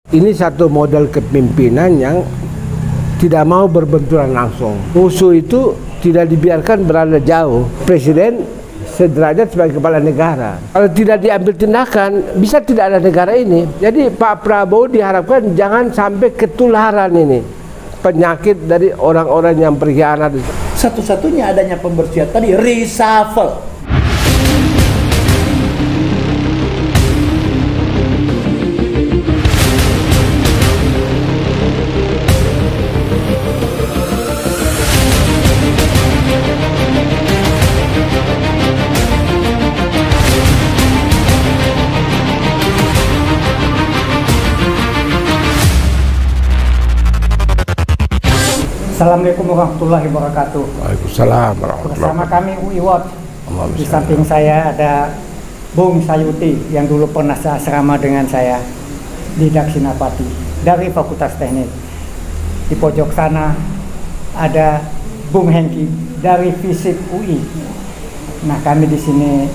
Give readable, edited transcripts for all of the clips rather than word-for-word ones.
Ini satu model kepemimpinan yang tidak mau berbenturan langsung. Musuh itu tidak dibiarkan berada jauh. Presiden sederajat sebagai kepala negara. Kalau tidak diambil tindakan, bisa tidak ada negara ini. Jadi Pak Prabowo diharapkan jangan sampai ketularan ini penyakit dari orang-orang yang berkhianat. Satu-satunya adanya pembersihan tadi reshuffle. Assalamualaikum warahmatullahi wabarakatuh. Waalaikumsalam warahmatullahi Bersama kami Uiwot. Di samping saya ada Bung Sayuti yang dulu pernah seasrama dengan saya di Daksinapati dari Fakultas Teknik. Di pojok sana ada Bung Hengki dari Fisip UI. Nah, kami di sini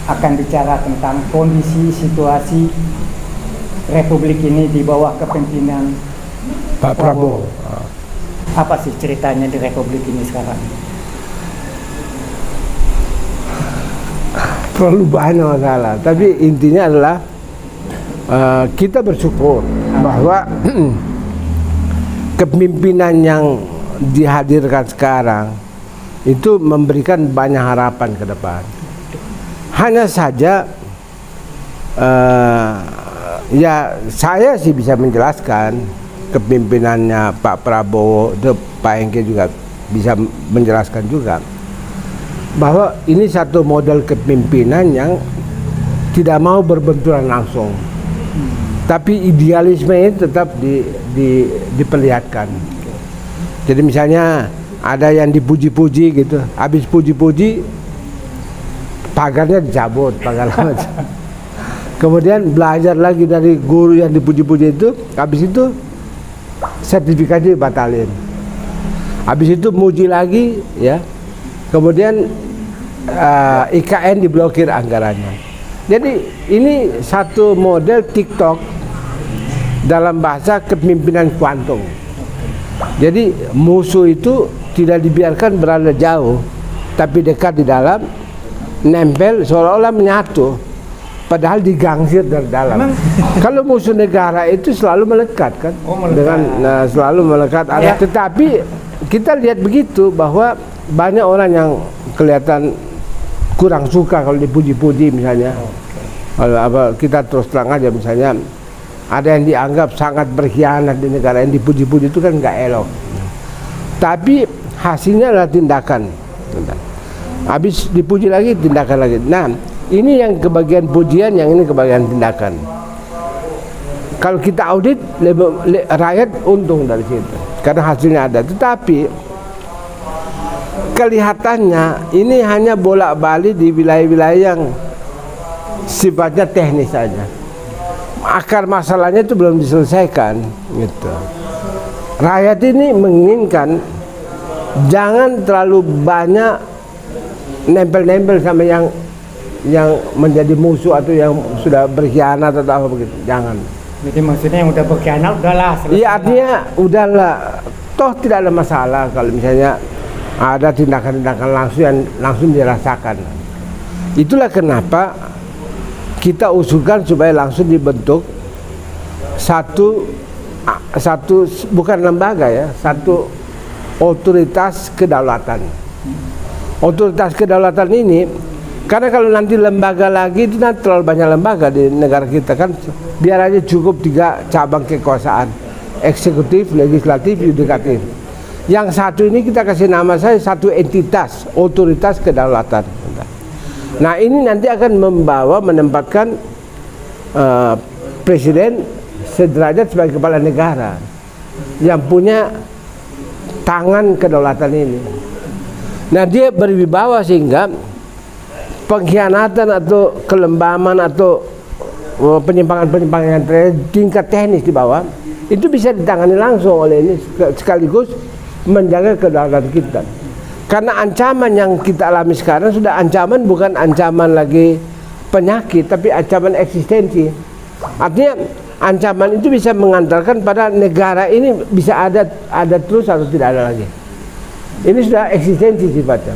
akan bicara tentang kondisi situasi Republik ini di bawah kepemimpinan Pak Prabowo. Apa sih ceritanya di Republik ini sekarang? Terlalu banyak masalah, tapi intinya adalah kita bersyukur bahwa kepemimpinan yang dihadirkan sekarang itu memberikan banyak harapan ke depan. Hanya saja ya saya sih bisa menjelaskan kepemimpinannya Pak Prabowo, Pak Hengki juga bisa menjelaskan juga bahwa ini satu model kepemimpinan yang tidak mau berbenturan langsung, tapi idealisme ini tetap diperlihatkan. Jadi misalnya ada yang dipuji-puji gitu, habis puji-puji pagarnya dicabut, pagar kemudian belajar lagi dari guru yang dipuji-puji itu, habis itu sertifikatnya dibatalin. Habis itu muji lagi ya. Kemudian IKN diblokir anggarannya. Jadi ini satu model TikTok dalam bahasa kepemimpinan kuantum. Jadi musuh itu tidak dibiarkan berada jauh, tapi dekat di dalam, nempel seolah-olah menyatu. Padahal digangsir dari dalam. Kalau musuh negara itu selalu melekat kan, selalu melekat. Ya. Tetapi kita lihat begitu bahwa banyak orang yang kelihatan kurang suka kalau dipuji-puji misalnya. Kalau kita terus terang aja misalnya ada yang dianggap sangat berkhianat di negara yang dipuji-puji itu kan nggak elok. Tapi hasilnya adalah tindakan. Habis dipuji lagi tindakan lagi. Nah, ini yang kebagian pujian, yang ini kebagian tindakan. Kalau kita audit, rakyat untung dari situ karena hasilnya ada. Tetapi kelihatannya ini hanya bolak-balik di wilayah-wilayah yang sifatnya teknis saja. Akar masalahnya itu belum diselesaikan, gitu. Rakyat ini menginginkan jangan terlalu banyak nempel-nempel sama yang menjadi musuh atau yang sudah berkhianat atau apa begitu, jangan. Jadi maksudnya yang udah berkhianat udahlah. Iya, artinya udahlah, toh tidak ada masalah kalau misalnya ada tindakan-tindakan langsung yang langsung dirasakan. Itulah kenapa kita usulkan supaya langsung dibentuk satu bukan lembaga ya, satu otoritas kedaulatan. Otoritas kedaulatan ini, karena kalau nanti lembaga lagi itu nanti terlalu banyak lembaga di negara kita kan, biar aja cukup 3 cabang kekuasaan, eksekutif, legislatif, yudikatif. Yang satu ini kita kasih nama saya satu entitas, otoritas kedaulatan. Nah ini nanti akan menempatkan presiden sederajat sebagai kepala negara yang punya tangan kedaulatan ini. Nah dia berwibawa sehingga pengkhianatan atau kelembaman atau penyimpangan-penyimpangan yang terjadi tingkat teknis di bawah itu bisa ditangani langsung oleh ini, sekaligus menjaga kedaulatan kita. Karena ancaman yang kita alami sekarang sudah ancaman, bukan ancaman lagi penyakit, tapi ancaman eksistensi. Artinya ancaman itu bisa mengantarkan pada negara ini bisa ada terus atau tidak ada lagi. Ini sudah eksistensi sifatnya.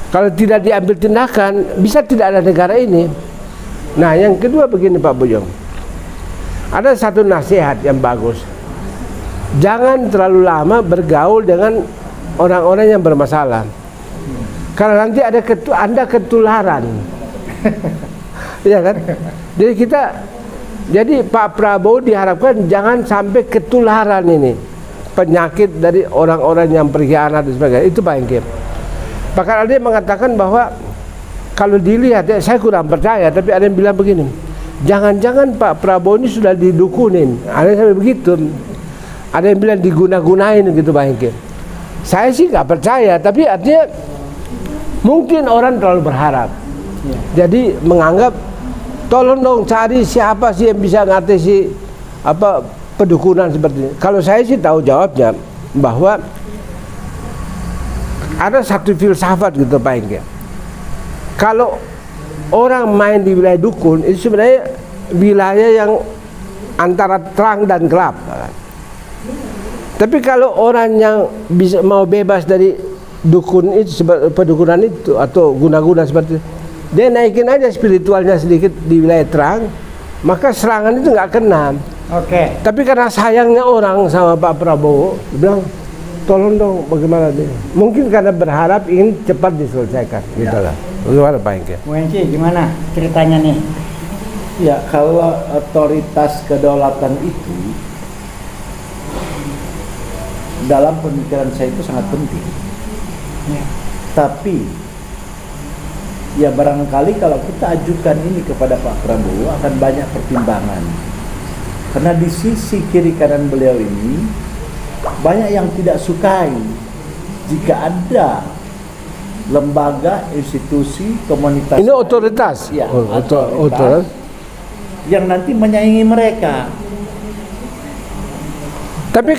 Kalau tidak diambil tindakan, bisa tidak ada negara ini. Nah, yang kedua begini Pak Bujang, ada satu nasihat yang bagus. Jangan terlalu lama bergaul dengan orang-orang yang bermasalah, karena nanti Anda ketularan. Ya kan? Jadi Pak Prabowo diharapkan jangan sampai ketularan ini penyakit dari orang-orang yang berkhianat dan sebagainya. Itu Pak Hengki. Bahkan ada yang mengatakan bahwa kalau dilihat, ya, saya kurang percaya, tapi ada yang bilang begini, jangan-jangan Pak Prabowo ini sudah didukunin. Ada yang sampai begitu. Ada yang bilang diguna-gunain gitu Pak Hengki. Saya sih nggak percaya, tapi artinya mungkin orang terlalu berharap. Jadi menganggap tolong dong cari siapa sih yang bisa ngatasi pedukunan seperti ini. Kalau saya sih tahu jawabnya bahwa ada satu filsafat gitu Pak Hengki. Kalau orang main di wilayah dukun itu sebenarnya wilayah yang antara terang dan gelap. Tapi kalau orang yang bisa mau bebas dari dukun itu, pedukunan itu atau guna-guna seperti itu, dia naikin aja spiritualnya sedikit di wilayah terang, maka serangan itu nggak kena. Oke. Tapi karena sayangnya orang sama Pak Prabowo, dia bilang tolong dong bagaimana dia. Mungkin karena berharap ingin cepat diselesaikan, gitu lah. Bagaimana Pak Hengki? Bu Hengki, gimana ceritanya nih? Ya, kalau otoritas kedaulatan itu dalam pemikiran saya itu sangat penting. Ya. Tapi ya barangkali kalau kita ajukan ini kepada Pak Prabowo akan banyak pertimbangan. Karena di sisi kiri kanan beliau ini banyak yang tidak sukai jika ada lembaga, institusi, komunitas. Ini otoritas. Ya, otoritas yang nanti menyaingi mereka. Tapi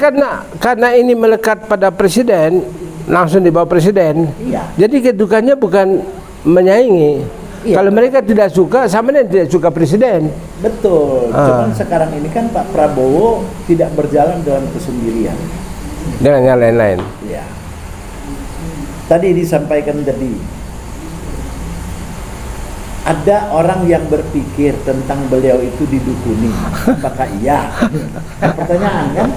karena ini melekat pada presiden, langsung di bawah presiden. Iya. Jadi kedudukannya bukan menyaingi. Iya. Kalau mereka tidak suka, sama dengan tidak suka presiden. Betul. Cuman sekarang ini kan Pak Prabowo tidak berjalan dalam kesendirian. Dengan yang lain-lain. Ya. Tadi disampaikan ada orang yang berpikir tentang beliau itu didukuni. Apakah iya? Pertanyaan kan?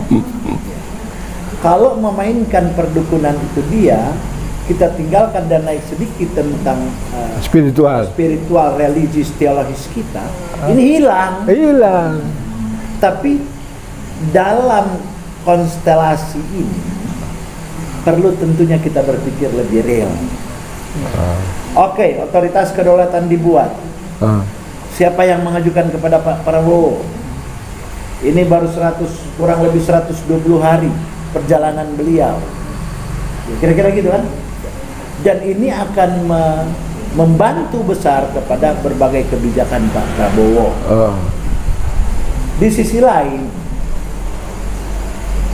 Kalau memainkan perdukunan itu dia, kita tinggalkan dan naik sedikit tentang spiritual, religius, teologis kita, ini hilang. Tapi dalam konstelasi ini perlu tentunya kita berpikir lebih real. Oke, otoritas kedaulatan dibuat. Siapa yang mengajukan kepada Pak Prabowo? Ini baru kurang lebih 120 hari perjalanan beliau. Kira-kira gitu kan? Dan ini akan membantu besar kepada berbagai kebijakan Pak Prabowo. Di sisi lain,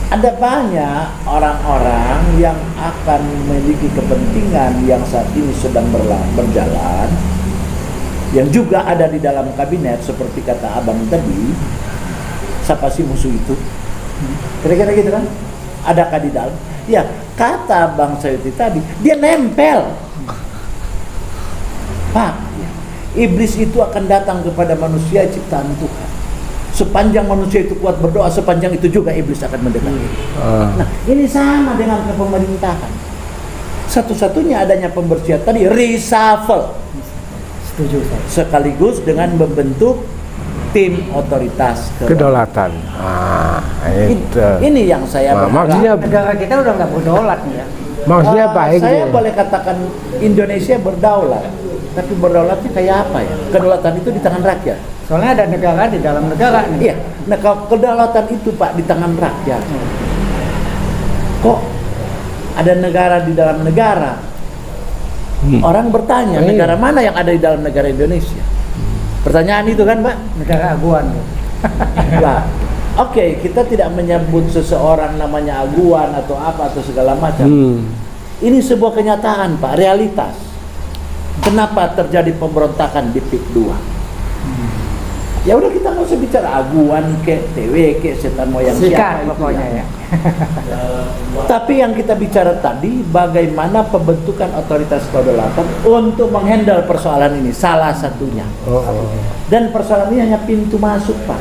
ada banyak orang-orang yang akan memiliki kepentingan yang saat ini sedang berjalan, yang juga ada di dalam kabinet seperti kata abang tadi. Siapa sih musuh itu? Kira-kira gitu kan? Adakah di dalam? Ya, kata Bang Sayuti tadi, dia nempel. Pak, iblis itu akan datang kepada manusia ciptaan Tuhan. Sepanjang manusia itu kuat berdoa, sepanjang itu juga iblis akan mendekati. Nah, ini sama dengan kepemerintahan. Satu-satunya adanya pembersihan tadi reshuffle. Setuju saya. Sekaligus dengan membentuk tim otoritas kedaulatan. Ini yang saya maksudnya negara kita udah nggak berdaulat nih ya. Maksudnya baik. Saya boleh katakan Indonesia berdaulat, tapi berdaulatnya kayak apa ya? Kedaulatan itu di tangan rakyat. Soalnya ada negara di dalam negara nih. Iya. Nah, kalau kedaulatan itu Pak di tangan rakyat, kok ada negara di dalam negara? Orang bertanya, negara mana yang ada di dalam negara Indonesia? Pertanyaan itu kan Pak? Negara aguan. Lah, oke, kita tidak menyebut seseorang namanya aguan atau apa atau segala macam. Ini sebuah kenyataan Pak, realitas. Kenapa terjadi pemberontakan di PIK 2? Ya udah kita nggak usah bicara aguan ke TW ke setan moyang Sikat siapa pokoknya ya. Tapi yang kita bicara tadi bagaimana pembentukan otoritas kedaulatan untuk menghandle persoalan ini salah satunya. Dan persoalan ini hanya pintu masuk, Pak.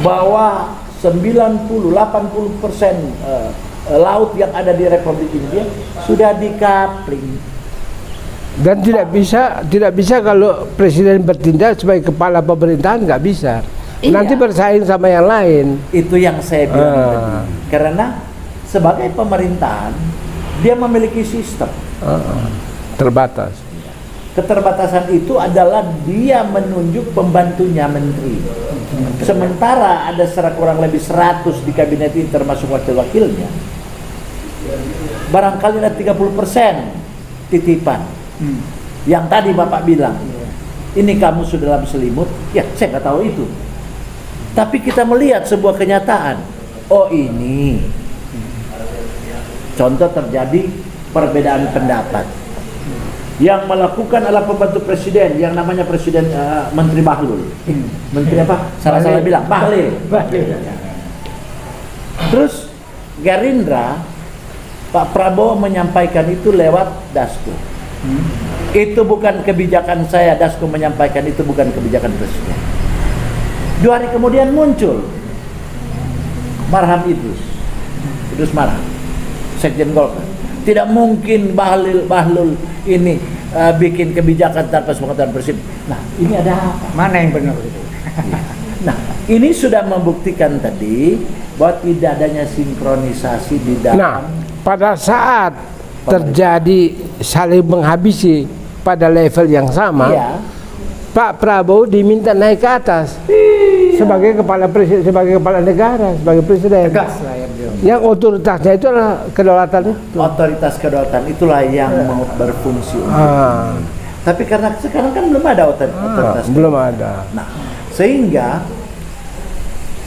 Bahwa 90-80% laut yang ada di Republik India sudah dikapling. Dan tidak bisa kalau presiden bertindak sebagai kepala pemerintahan, nggak bisa. Iya. Nanti bersaing sama yang lain. Itu yang saya bilang tadi. Karena sebagai pemerintahan dia memiliki sistem. Terbatas. Keterbatasan itu adalah dia menunjuk pembantunya menteri. Sementara ada kurang lebih 100 di kabinet ini termasuk wakil-wakilnya. Barangkali ada 30% titipan. Yang tadi Bapak bilang, ini kamu sudah dalam selimut, ya saya nggak tahu itu. Tapi kita melihat sebuah kenyataan. Oh ini, contoh terjadi perbedaan pendapat. Yang melakukan adalah pembantu presiden, yang namanya presiden Menteri Bahlul. Menteri apa? Salah bilang, Bahlil. Terus Gerindra, Pak Prabowo menyampaikan itu lewat Dasko. Itu bukan kebijakan saya, Dasko menyampaikan itu bukan kebijakan presiden. 2 hari kemudian muncul Marham Idrus Marham, Sekjen Golkar. Tidak mungkin Bahlul ini bikin kebijakan tanpa sepengetahuan presiden. Nah, ini ada apa? Mana yang benar itu? Nah, ini sudah membuktikan tadi bahwa tidak adanya sinkronisasi di dalam. Nah, pada saat terjadi saling menghabisi pada level yang sama, iya. Pak Prabowo diminta naik ke atas sebagai kepala presiden, sebagai kepala negara, sebagai presiden. Tegas lah ya beliau. Yang otoritasnya itu adalah kedaulatan itu. Otoritas kedaulatan itulah yang mau berfungsi. Tapi karena sekarang kan belum ada otoritas. Belum ada. Nah, sehingga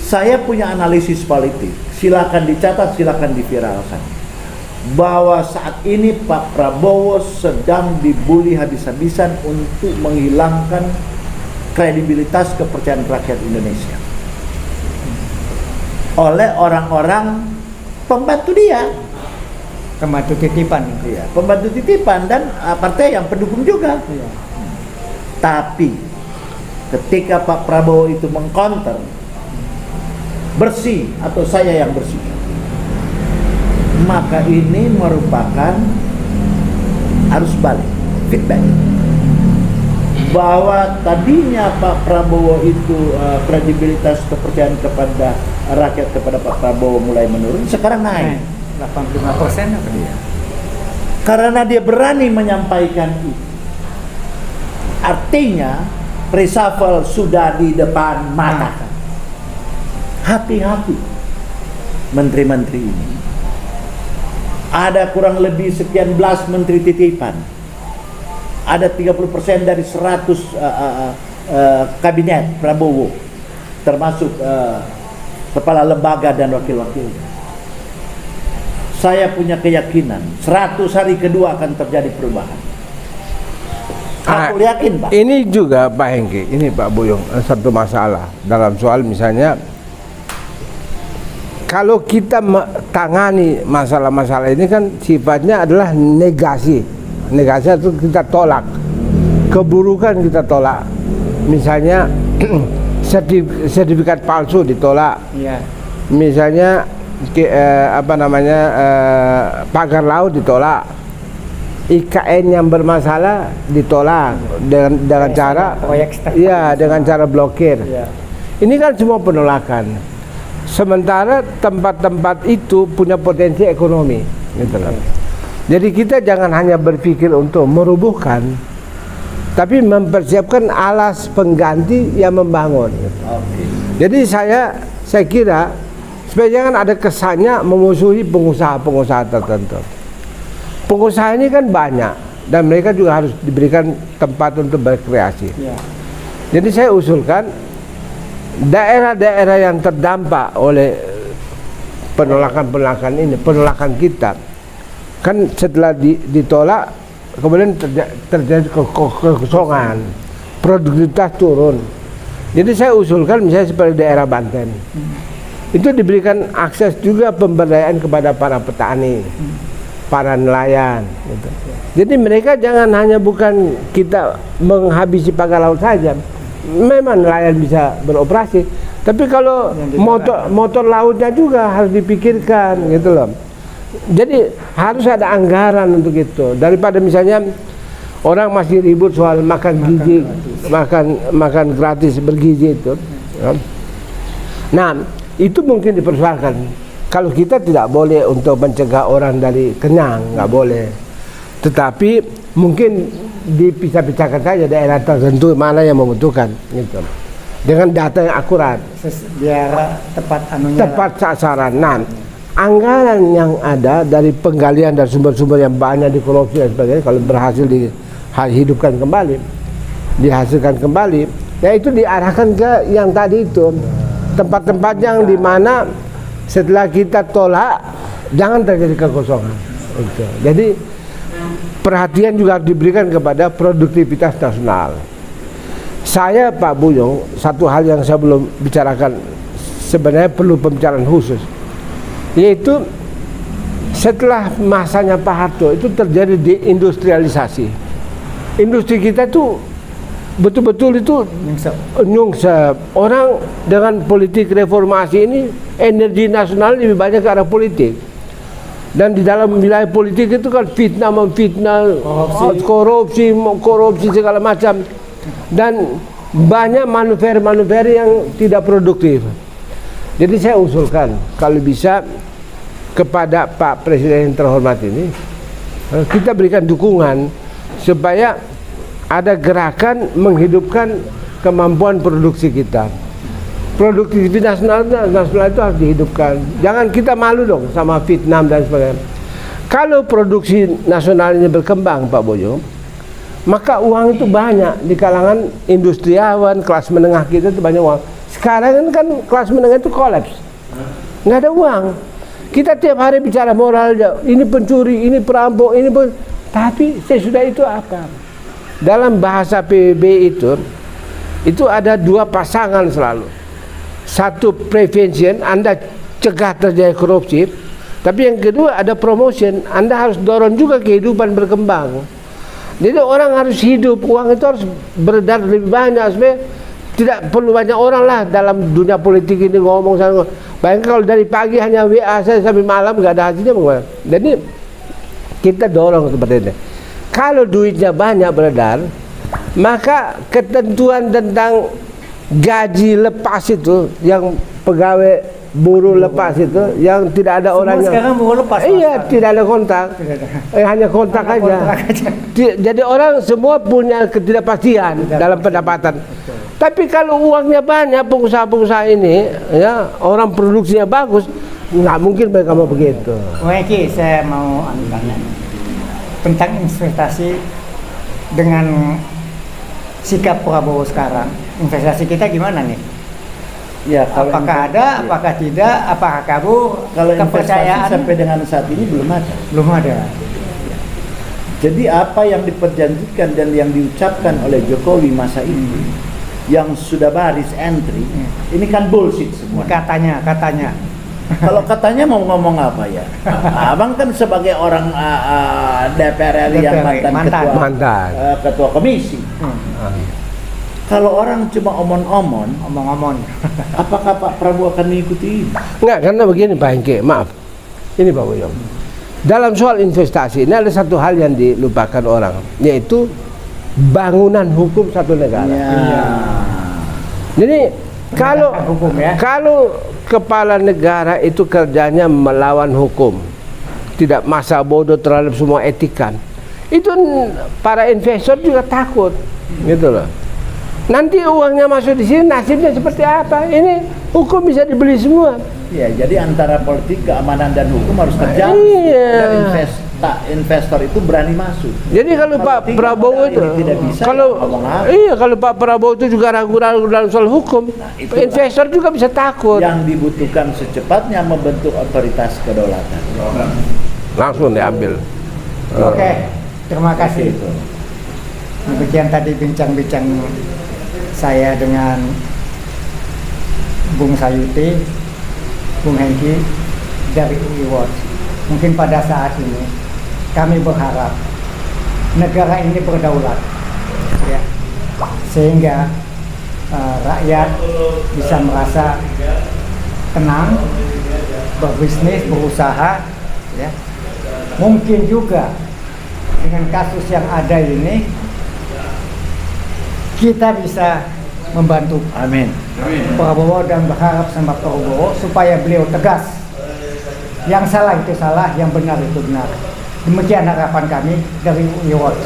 saya punya analisis politik. Silakan dicatat, silakan diviralkan. Bahwa saat ini Pak Prabowo sedang dibully habis-habisan untuk menghilangkan kredibilitas kepercayaan rakyat Indonesia oleh orang-orang pembantu dia, Pembantu titipan. iya, pembantu titipan dan partai yang pendukung juga. Iya. Tapi ketika Pak Prabowo itu mengcounter, bersih atau saya yang bersih, maka ini merupakan arus balik, feedback, bahwa tadinya Pak Prabowo itu kredibilitas kepercayaan kepada rakyat kepada Pak Prabowo mulai menurun, sekarang naik 85% apa dia? karena dia berani menyampaikan itu. Artinya reshuffle sudah di depan mata. Hati-hati menteri-menteri ini. Ada kurang lebih sekian belas menteri titipan. Ada 30% dari 100 kabinet Prabowo, termasuk kepala lembaga dan wakil-wakil. Saya punya keyakinan 100 hari kedua akan terjadi perubahan. Aku yakin, Pak. Ini juga Pak Hengki, ini Pak Buyung, satu masalah dalam soal misalnya kalau kita tangani masalah-masalah ini kan sifatnya adalah negasi. Negasi itu kita tolak, keburukan kita tolak. Misalnya sertifikat palsu ditolak. Iya. Misalnya pagar laut ditolak. IKN yang bermasalah ditolak dengan cara dengan cara blokir. Iya. Ini kan semua penolakan. Sementara tempat-tempat itu punya potensi ekonomi, gitu loh. Jadi kita jangan hanya berpikir untuk merubuhkan, tapi mempersiapkan alas pengganti yang membangun. Jadi saya kira supaya jangan ada kesannya memusuhi pengusaha-pengusaha tertentu. Pengusaha ini kan banyak dan mereka juga harus diberikan tempat untuk berkreasi. Ya. Jadi saya usulkan daerah-daerah yang terdampak oleh penolakan ini, penolakan kita, kan setelah ditolak kemudian terjadi kekosongan, produktivitas turun. Jadi saya usulkan misalnya seperti daerah Banten, itu diberikan akses juga pemberdayaan kepada para petani, para nelayan. Gitu. Jadi mereka jangan hanya bukan kita menghabisi pagar laut saja. Memang nelayan bisa beroperasi, tapi kalau motor lautnya juga harus dipikirkan gitu loh. Jadi harus ada anggaran untuk itu, daripada misalnya orang masih ribut soal makan gizi, makan gratis bergizi itu. Nah, itu mungkin dipersoalkan. Kalau kita tidak boleh untuk mencegah orang dari kenyang, nggak boleh. Tetapi mungkin dipisah-pisahkan saja daerah tertentu mana yang membutuhkan, gitu. Dengan data yang akurat, biar tepat sasaran. Nah, anggaran yang ada dari penggalian dan sumber-sumber yang banyak dikorupsi dan sebagainya, kalau berhasil dihidupkan kembali, dihasilkan kembali, ya itu diarahkan ke yang tadi itu, tempat-tempat yang dimana setelah kita tolak jangan terjadi kekosongan. Jadi perhatian juga harus diberikan kepada produktivitas nasional. Saya Pak Buyung, satu hal yang saya belum bicarakan, sebenarnya perlu pembicaraan khusus, yaitu setelah masanya Pak Harto itu terjadi deindustrialisasi. Industri kita tuh betul-betul itu nyungsep. Orang dengan politik reformasi ini energi nasional lebih banyak ke arah politik. Dan di dalam wilayah politik itu kan fitnah memfitnah, korupsi segala macam, dan banyak manuver yang tidak produktif. Jadi saya usulkan kalau bisa kepada Pak Presiden yang terhormat ini, kita berikan dukungan supaya ada gerakan menghidupkan kemampuan produksi kita. Produktivitas nasional itu harus dihidupkan. Jangan kita malu dong sama Vietnam dan sebagainya. Kalau produksi nasional ini berkembang, Pak Boyo, maka uang itu banyak di kalangan industriawan, kelas menengah kita itu banyak uang. Sekarang kan kelas menengah itu kolaps, nggak ada uang. Kita tiap hari bicara moral, ini pencuri, ini perampok, ini tapi sesudah itu apa? Dalam bahasa PBB itu ada dua pasangan selalu. Satu prevention, Anda cegah terjadi korupsi, tapi yang kedua ada promotion, Anda harus dorong juga kehidupan berkembang. Jadi orang harus hidup, uang itu harus beredar lebih banyak, supaya tidak perlu banyak orang lah dalam dunia politik ini ngomong sana. Bayangkan kalau dari pagi hanya WA saya sampai malam nggak ada hasilnya bagaimana? Jadi kita dorong seperti ini. Kalau duitnya banyak beredar, maka ketentuan tentang gaji lepas itu, yang pegawai buruh lepas itu, yang tidak ada orang yang sekarang buruh lepas, iya tidak ada kontak, hanya kontak aja. Jadi orang semua punya ketidakpastian dalam pendapatan. Tapi kalau uangnya banyak, pengusaha-pengusaha ini, ya orang produksinya bagus, nggak mungkin mereka mau begitu. Oke, saya mau tanya tentang investasi dengan sikap Prabowo sekarang. Investasi kita gimana nih? Ya, apakah ada, apakah tidak, apakah kabur? Kalau kepercayaan sampai dengan saat ini belum ada. Belum ada. Jadi apa yang diperjanjikan dan yang diucapkan oleh Jokowi masa ini, yang sudah baris entry, ini kan bullshit semua. Katanya. Kalau katanya mau ngomong apa ya? Abang kan sebagai orang DPR RI yang mantan ketua komisi. Kalau orang cuma omong-omong, apakah Pak Prabowo akan mengikuti ini? Enggak, karena begini Pak Hengke, maaf. Ini Pak Boyo. Dalam soal investasi ini ada satu hal yang dilupakan orang, yaitu bangunan hukum satu negara. Ya. Jadi kalau kepala negara itu kerjanya melawan hukum, tidak masa bodoh terhadap semua etika, itu para investor juga takut, gitu loh. Nanti uangnya masuk di sini, nasibnya seperti apa? Ini hukum bisa dibeli semua. Iya, jadi antara politik, keamanan dan hukum harus terjaga. Iya. Dan investor itu berani masuk. Jadi kalau Pak Prabowo itu, kalau Pak Prabowo itu juga ragu-ragu dalam soal hukum, investor juga bisa takut. Yang dibutuhkan secepatnya membentuk otoritas kedaulatan. Langsung diambil. Oke, terima kasih. Demikian tadi bincang-bincang saya dengan Bung Sayuti, Bung Hengki dari UI Watch. Mungkin pada saat ini kami berharap negara ini berdaulat, ya, sehingga rakyat bisa merasa tenang, berbisnis, berusaha, ya. Mungkin juga dengan kasus yang ada ini kita bisa membantu Amin. Prabowo dan berharap sama Prabowo supaya beliau tegas. Yang salah itu salah, yang benar itu benar. Demikian harapan kami dari UI Watch.